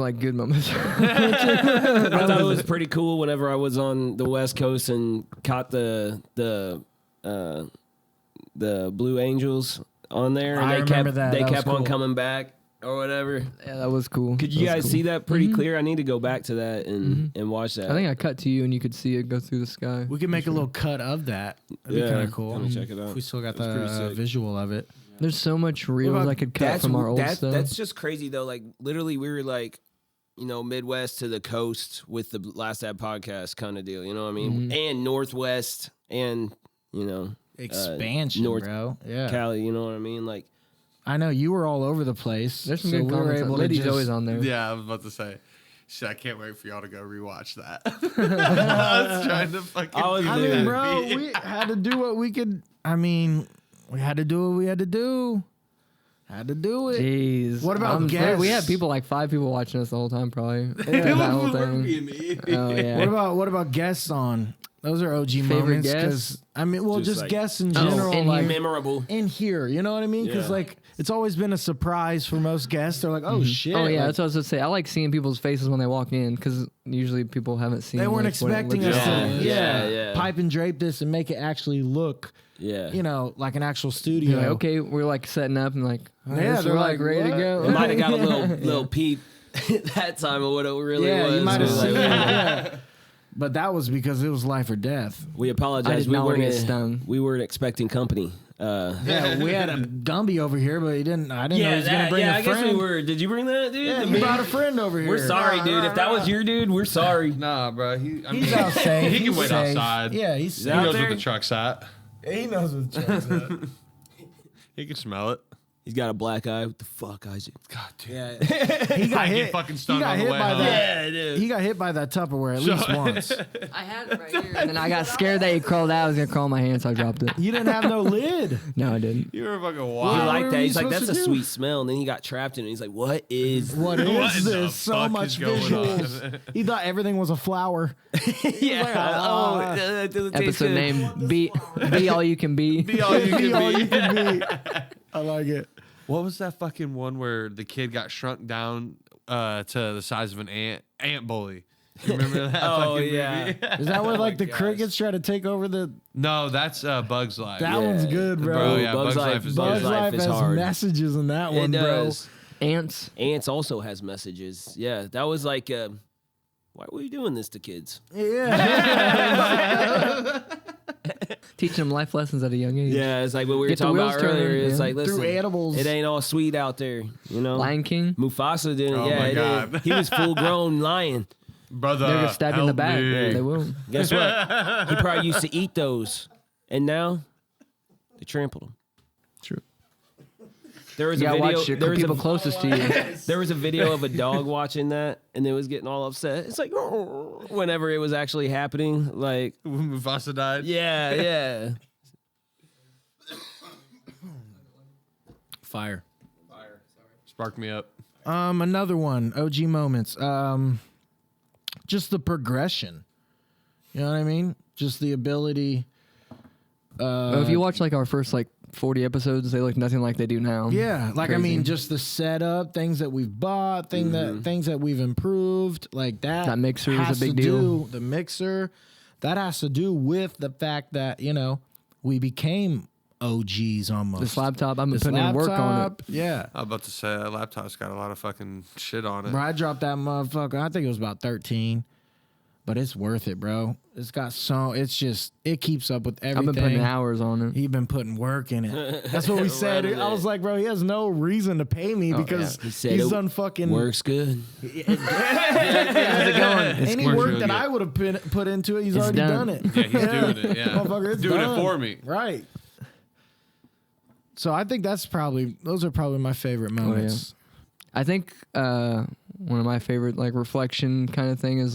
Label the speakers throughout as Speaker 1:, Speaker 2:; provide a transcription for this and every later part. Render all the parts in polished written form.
Speaker 1: like good moments.
Speaker 2: I thought it was pretty cool whenever I was on the West Coast and caught the Blue Angels on there, and they kept on coming back or whatever.
Speaker 1: Yeah, that was cool.
Speaker 2: Could you guys see that pretty clear? I need to go back to that and watch that.
Speaker 1: I think I cut to you and you could see it go through the sky.
Speaker 3: We could make a little cut of that. That'd be kind of cool.
Speaker 2: Let me check it out.
Speaker 3: If we still got the visual of it.
Speaker 1: There's so much reels I could cut from our old stuff.
Speaker 2: That's just crazy though. Like literally, we were like, Midwest to the coast with the Last Ad podcast kind of deal. You know what I mean? And Northwest and
Speaker 3: expansion, bro. Yeah,
Speaker 2: Cali. You know what I mean? Like,
Speaker 3: I know you were all over the place.
Speaker 1: There's some good comments. Liddy's always on there.
Speaker 4: Yeah, I was about to say. Shit, I can't wait for y'all to go rewatch that. I was trying to fucking.
Speaker 3: Bro, we had to do what we could. We had to do what we had to do. Had to do it.
Speaker 1: Jeez.
Speaker 3: What about guests?
Speaker 1: We had people, like 5 people watching us the whole time, probably. Yeah, that whole thing. Oh, yeah.
Speaker 3: What about guests on? Those are OG
Speaker 1: favorite
Speaker 3: moments.
Speaker 1: Guests?
Speaker 3: Just guests in general.
Speaker 1: Like
Speaker 2: memorable.
Speaker 3: In here, you know what I mean? Because it's always been a surprise for most guests. They're like, oh shit.
Speaker 1: Oh yeah, that's what I was going to say. I like seeing people's faces when they walk in because usually people haven't seen.
Speaker 3: They weren't expecting us
Speaker 2: to
Speaker 3: pipe and drape this and make it actually look. Yeah, like an actual studio.
Speaker 1: Like, okay, we're like setting up and like,
Speaker 3: they're like ready to go.
Speaker 2: It might have got a little peep that time of what it really was.
Speaker 3: You might have seen it. But that was because it was life or death.
Speaker 2: We apologize. We weren't expecting company.
Speaker 3: We had a Gumby over here, but I didn't know he was going to bring a friend.
Speaker 2: I guess we were. Did you bring that, dude?
Speaker 3: Yeah, you brought a friend over here.
Speaker 2: We're sorry, dude. If that was your dude, we're sorry.
Speaker 4: Nah, bro.
Speaker 3: He's out safe.
Speaker 4: He can wait outside.
Speaker 3: Yeah, he
Speaker 4: knows where the truck's at.
Speaker 3: He knows what the truck's at.
Speaker 4: He can smell it.
Speaker 2: He's got a black eye. What the fuck, Isaac?
Speaker 4: God, dude.
Speaker 3: Yeah. He got hit.
Speaker 4: Fucking stung on the way home.
Speaker 3: Dude. He got hit by that Tupperware at least once.
Speaker 1: I had it right here. And then I got scared that he crawled out. I was going to crawl in my hand, so I dropped it.
Speaker 3: You didn't have no lid.
Speaker 1: No, I didn't.
Speaker 4: You were fucking
Speaker 2: He
Speaker 4: wild.
Speaker 2: liked that. He's like, that's a sweet smell. And then he got trapped in it. He's like, what is
Speaker 3: this? So much visuals. He thought everything was a flower.
Speaker 1: Episode name, Be All You Can Be.
Speaker 4: Be all you can be.
Speaker 3: I like it.
Speaker 4: What was that fucking one where the kid got shrunk down to the size of an ant bully? You remember that? Movie?
Speaker 3: Is that where the crickets try to take over the?
Speaker 4: No, that's Bug's Life.
Speaker 3: That one's good, bro.
Speaker 4: Yeah, Bug's Life is
Speaker 3: Bug's Life has
Speaker 2: hard.
Speaker 3: messages in that one, bro.
Speaker 1: Ants
Speaker 2: also has messages. Yeah, that was like, why were you doing this to kids?
Speaker 3: Yeah.
Speaker 1: Teaching them life lessons at a young age.
Speaker 2: Yeah, it's like what we were talking about earlier. It's like, listen,
Speaker 3: through animals.
Speaker 2: It ain't all sweet out there, you know.
Speaker 1: Lion King.
Speaker 2: Mufasa didn't.
Speaker 4: Oh my God.
Speaker 2: He was full grown lion.
Speaker 4: Brother,
Speaker 1: they're gonna stab you in the back. Yeah, they will.
Speaker 2: Guess what? He probably used to eat those, and now they trampled him.
Speaker 1: True. There was a video. There was people closest to you.
Speaker 2: There was a video of a dog watching that, and it was getting all upset. It's like whenever it was actually happening, like
Speaker 4: when Mufasa died.
Speaker 2: Yeah.
Speaker 3: Fire.
Speaker 4: Spark me up.
Speaker 3: Another one. OG moments. Just the progression. You know what I mean? Just the ability.
Speaker 1: If you watch our first 40 episodes, they look nothing like they do now.
Speaker 3: Yeah,
Speaker 1: Crazy.
Speaker 3: Just the setup, things that we've bought, things that we've improved, like that.
Speaker 1: That mixer is a big deal.
Speaker 3: The mixer, that has to do with the fact that we became OGs almost.
Speaker 1: This laptop, I've been putting in work on it.
Speaker 3: Yeah,
Speaker 4: I was about to say that laptop's got a lot of fucking shit on it.
Speaker 3: Bro, I dropped that motherfucker. I think it was about 13. But it's worth it, bro. It's got it keeps up with everything.
Speaker 1: I've been putting hours on it.
Speaker 3: He's been putting work in it. That's what we said. I was like, bro, he has no reason to pay me because he's done fucking...
Speaker 2: Works good.
Speaker 1: How's it going?
Speaker 3: Any work that I would have put into it, he's already done it.
Speaker 4: Yeah, he's doing it, yeah.
Speaker 3: Motherfucker, it's
Speaker 4: doing
Speaker 3: done.
Speaker 4: it for me.
Speaker 3: Right. So I think those are probably my favorite moments.
Speaker 1: Oh, yeah. I think one of my favorite reflection kind of thing is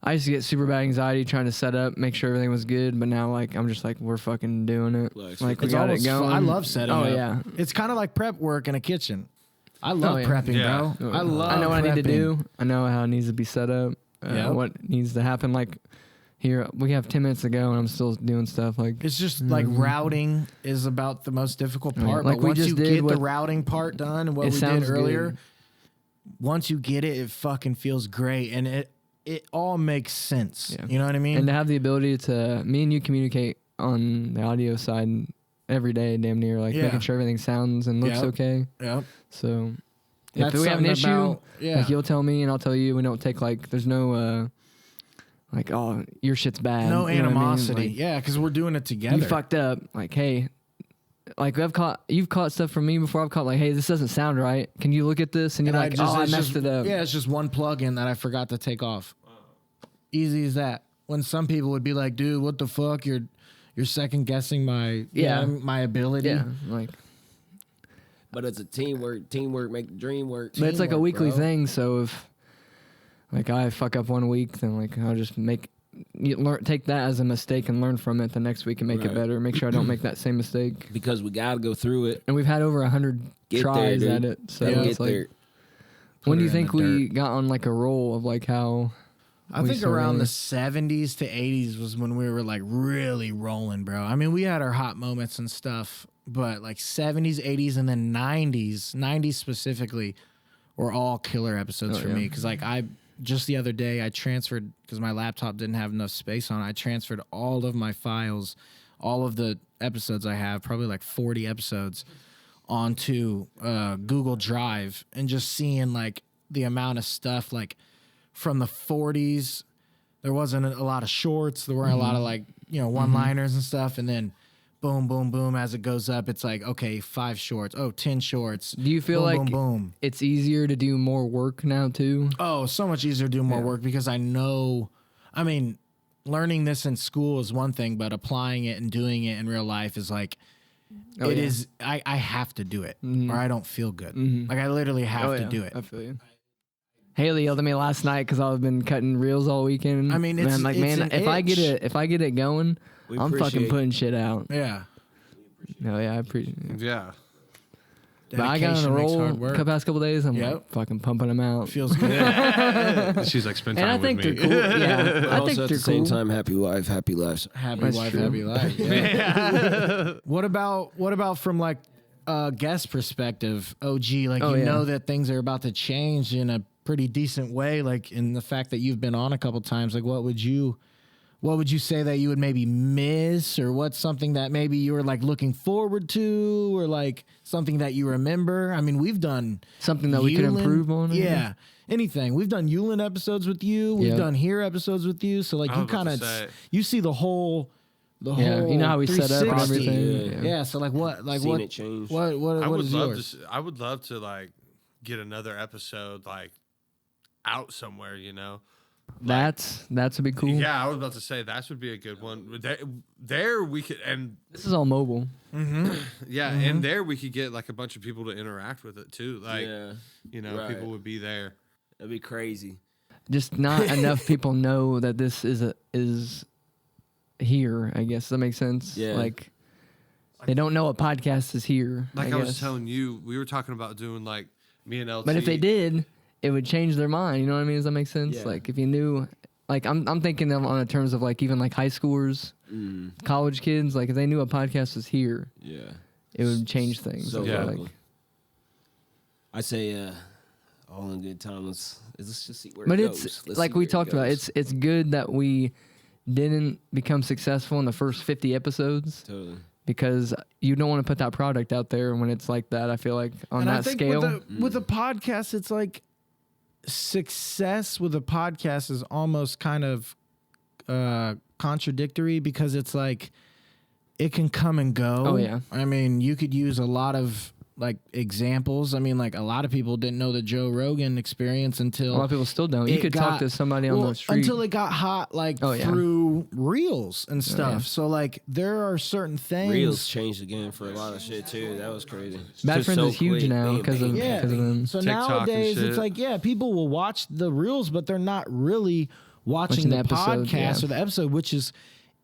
Speaker 1: I used to get super bad anxiety trying to set up, make sure everything was good, but now I'm just we're fucking doing it. We got it going.
Speaker 3: I love setting up.
Speaker 1: Oh yeah,
Speaker 3: it's kind of like prep work in a kitchen. I love prepping, bro. I
Speaker 1: know what I need to do. I know how it needs to be set up. What needs to happen. Here we have 10 minutes to go, and I'm still doing stuff.
Speaker 3: It's just routing is about the most difficult part.
Speaker 1: Like
Speaker 3: but once you get the routing part done, and what we did earlier. once you get it, it fucking feels great, and it all makes sense.
Speaker 1: Yeah.
Speaker 3: You know what I mean?
Speaker 1: And to have the ability to, me and you communicate on the audio side every day, damn near, like making sure everything sounds and looks okay.
Speaker 3: Yep.
Speaker 1: So
Speaker 3: That's
Speaker 1: if we have an
Speaker 3: something
Speaker 1: issue,
Speaker 3: about-
Speaker 1: like you'll tell me and I'll tell you. We don't take like, there's no like, oh, your shit's bad.
Speaker 3: no
Speaker 1: You know what I mean?
Speaker 3: animosity.
Speaker 1: Like,
Speaker 3: Yeah, because we're doing it together.
Speaker 1: you fucked up. Like, hey, like you've caught stuff from me before. I've caught like, hey, this doesn't sound right. Can you look at this? And you're like, I
Speaker 3: it's
Speaker 1: messed it up.
Speaker 3: Yeah, it's just one plug-in that I forgot to take off. Easy as that. When some people would be like, dude, what the fuck? You're second guessing my my ability.
Speaker 1: Yeah, like.
Speaker 2: But it's a teamwork. Teamwork make the dream work.
Speaker 1: But it's like a
Speaker 2: Teamwork,
Speaker 1: weekly
Speaker 2: bro.
Speaker 1: thing. So if like I fuck up one week, then like I'll just take that as a mistake and learn from it the next week and make it better. Make sure I don't make that same mistake.
Speaker 2: Because we gotta go through it.
Speaker 1: And we've had over 100
Speaker 2: Get
Speaker 1: tries
Speaker 2: there,
Speaker 1: at
Speaker 2: dude.
Speaker 1: it. So
Speaker 2: Gotta
Speaker 1: it's
Speaker 2: get
Speaker 1: like,
Speaker 2: there.
Speaker 1: when do
Speaker 3: it
Speaker 1: you
Speaker 3: in
Speaker 1: think
Speaker 3: the
Speaker 1: we got on like a roll of like how?
Speaker 3: I
Speaker 1: we
Speaker 3: think
Speaker 1: started
Speaker 3: around
Speaker 1: early?
Speaker 3: the 70s to 80s was when we were like really rolling, bro. I mean, we had our hot moments and stuff, but like 70s, 80s, and then 90s specifically were all killer episodes for me. Because like just the other day, I transferred, because my laptop didn't have enough space on it, I transferred all of my files, all of the episodes I have, probably like 40 episodes, onto Google Drive, and just seeing like the amount of stuff like from the 40s. There wasn't a lot of shorts. There weren't a lot of like, one-liners and stuff. And then boom, boom, boom, as it goes up, it's like, okay, 5 shorts. Oh, 10 shorts.
Speaker 1: Do you feel
Speaker 3: boom,
Speaker 1: like
Speaker 3: boom, boom.
Speaker 1: it's easier to do more work now too?
Speaker 3: Oh, so much easier to do more work because I know, I mean, learning this in school is one thing, but applying it and doing it in real life is like, I have to do it or I don't feel good. Like I literally have to do it.
Speaker 1: I feel you. Haley yelled at me last night because I've been cutting reels all weekend.
Speaker 3: I mean,
Speaker 1: and
Speaker 3: it's-
Speaker 1: I'm like,
Speaker 3: it's
Speaker 1: man,
Speaker 3: an
Speaker 1: if I get it going,
Speaker 2: We
Speaker 1: I'm fucking
Speaker 2: appreciate-
Speaker 1: putting shit out.
Speaker 3: Yeah.
Speaker 1: No, yeah, I appreciate it.
Speaker 4: Yeah.
Speaker 1: But I got on a
Speaker 3: Dedication makes
Speaker 1: roll
Speaker 3: hard work.
Speaker 1: the past couple days. I'm
Speaker 3: Yep.
Speaker 1: like fucking pumping them out.
Speaker 3: Feels good.
Speaker 4: She's like, spend
Speaker 1: And
Speaker 4: time
Speaker 1: I think
Speaker 4: with
Speaker 1: they're
Speaker 4: me.
Speaker 1: cool. Yeah,
Speaker 2: But
Speaker 1: I
Speaker 2: also
Speaker 1: think
Speaker 2: at
Speaker 1: they're
Speaker 2: the same
Speaker 1: cool.
Speaker 2: time, happy wife, happy lives.
Speaker 3: Happy
Speaker 1: That's
Speaker 3: wife,
Speaker 1: true.
Speaker 3: happy life. Yeah. What about from like a guest perspective, OG? Like know that things are about to change in a pretty decent way. Like in the fact that you've been on a couple times. Like what would you say that you would maybe miss, or what's something that maybe you were like looking forward to, or like something that you remember? I mean, we've done
Speaker 1: Something that we could
Speaker 3: Yulin-
Speaker 1: improve on.
Speaker 3: Yeah. Anything. We've done Yulin episodes with you. We've
Speaker 1: Yep.
Speaker 3: done here episodes with you. So like
Speaker 4: I
Speaker 3: you
Speaker 4: was about
Speaker 3: kind
Speaker 4: to
Speaker 3: of
Speaker 4: say.
Speaker 3: you see the whole
Speaker 1: Yeah, you know how we set up and
Speaker 3: 360.
Speaker 1: everything.
Speaker 3: Yeah. So like what
Speaker 2: Seen
Speaker 3: what
Speaker 2: it change.
Speaker 3: what
Speaker 4: I
Speaker 3: what
Speaker 4: would
Speaker 3: is
Speaker 4: love
Speaker 3: yours?
Speaker 4: to. I would love to like get another episode like out somewhere.
Speaker 1: That would be cool.
Speaker 4: Yeah, I was about to say that would be a good one. There we could, and
Speaker 1: This is all mobile.
Speaker 4: yeah, and there we could get like a bunch of people to interact with it too. Like,
Speaker 2: Yeah, right.
Speaker 4: people would be there.
Speaker 2: That'd be crazy.
Speaker 1: Just not enough people know that this is here. I guess that makes sense.
Speaker 2: Yeah.
Speaker 1: Like they don't know a podcast is here.
Speaker 4: Like I was
Speaker 1: guess.
Speaker 4: telling you, we were talking about doing like me and LT.
Speaker 1: But if they did, it would change their mind. You know what I mean? Does that make sense?
Speaker 2: Yeah.
Speaker 1: Like if you knew, like I'm thinking of on the terms of like even like high schoolers, college kids. Like if they knew a podcast was here,
Speaker 2: Yeah.
Speaker 1: it would change things.
Speaker 2: So
Speaker 1: I feel
Speaker 4: yeah.
Speaker 1: like.
Speaker 2: I say, all in good time. Let's just see where
Speaker 1: But
Speaker 2: it
Speaker 1: it's
Speaker 2: goes. Let's
Speaker 1: like
Speaker 2: see
Speaker 1: we
Speaker 2: where it
Speaker 1: talked about.
Speaker 2: goes.
Speaker 1: It's good that we didn't become successful in the first 50 episodes
Speaker 2: Totally.
Speaker 1: because you don't want to put that product out there when it's like that. I feel like on
Speaker 3: And
Speaker 1: that
Speaker 3: I think
Speaker 1: scale.
Speaker 3: with a podcast, it's like success with a podcast is almost kind of contradictory because it's like it can come and go.
Speaker 1: Oh, yeah.
Speaker 3: I mean, you could use a lot of like examples. I mean, like a lot of people didn't know the Joe Rogan experience until
Speaker 1: A lot of people still don't. You
Speaker 3: it
Speaker 1: could talk
Speaker 3: got-
Speaker 1: to somebody on the street.
Speaker 3: until it got hot, like
Speaker 1: Oh, yeah.
Speaker 3: through reels and stuff.
Speaker 1: yeah.
Speaker 3: So like there are certain things.
Speaker 2: Reels changed the game for a lot of shit too. That was crazy.
Speaker 1: Bad
Speaker 2: Just
Speaker 1: Friends
Speaker 2: so
Speaker 1: is huge
Speaker 2: quick.
Speaker 1: now
Speaker 2: Bam,
Speaker 1: because
Speaker 2: bam,
Speaker 1: of
Speaker 3: Yeah.
Speaker 1: because of them.
Speaker 3: So
Speaker 4: TikTok and
Speaker 3: nowadays it's
Speaker 4: shit.
Speaker 3: like, yeah, people will watch the reels, but they're not really watching
Speaker 1: Watching
Speaker 3: the
Speaker 1: the episode,
Speaker 3: podcast
Speaker 1: yeah.
Speaker 3: or the episode, which is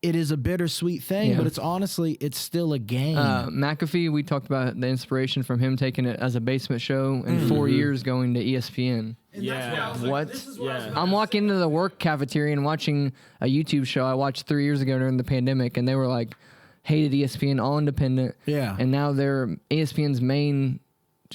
Speaker 3: it is a bittersweet thing,
Speaker 1: Yeah.
Speaker 3: but it's honestly it's still a game.
Speaker 1: McAfee, we talked about the inspiration from him taking it as a basement show and 4 years going to ESPN.
Speaker 2: Yeah.
Speaker 1: What?
Speaker 2: Yeah.
Speaker 1: I'm walking into the work cafeteria and watching a YouTube show I watched 3 years ago during the pandemic, and they were like, hated ESPN, all independent.
Speaker 3: Yeah.
Speaker 1: And now they're ESPN's main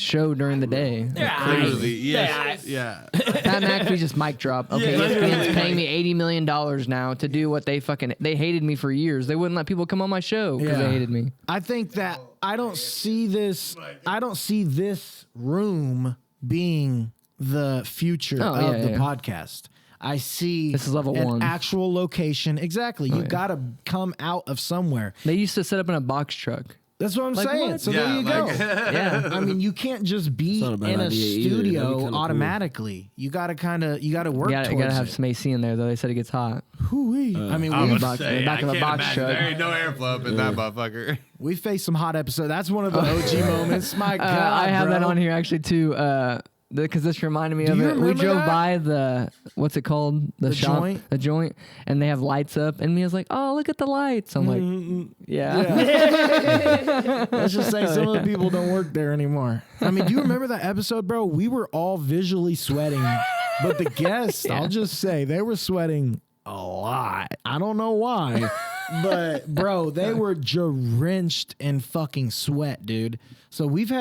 Speaker 1: show during the day.
Speaker 4: Clearly, yes. Yeah.
Speaker 1: Pat McAfee just mic drop. Okay, ESPN's paying me $80 million now to do what they hated me for years. They wouldn't let people come on my show because they hated me.
Speaker 3: I think that I don't see this room being the future of the podcast. I see
Speaker 1: this is level
Speaker 3: an
Speaker 1: 1.
Speaker 3: Actual location. Exactly. You got to come out of somewhere.
Speaker 1: They used to set up in a box truck.
Speaker 3: That's what I'm saying.
Speaker 1: What?
Speaker 3: So there you go.
Speaker 1: Yeah.
Speaker 3: I mean, you can't just be in a studio automatically. Cool. You got to work towards it.
Speaker 1: You got to have some AC in there, though. They said it gets hot.
Speaker 3: I mean,
Speaker 1: we're in the back of a box truck.
Speaker 4: There ain't no airflow up in that motherfucker.
Speaker 3: We faced some hot episodes. That's one of the OG moments. My God,
Speaker 1: I have that on here actually too. Because this reminded me of it. We drove by the what's it called? The shop,
Speaker 3: joint?
Speaker 1: The joint, and they have lights up. And me was like, "Oh, look at the lights." I'm like,
Speaker 3: "Yeah." Let's just say some of the people don't work there anymore. I mean, do you remember that episode, bro? We were all visually sweating, but the guests, I'll just say, they were sweating a lot. I don't know why, but bro, they were drenched in fucking sweat, dude. So we've had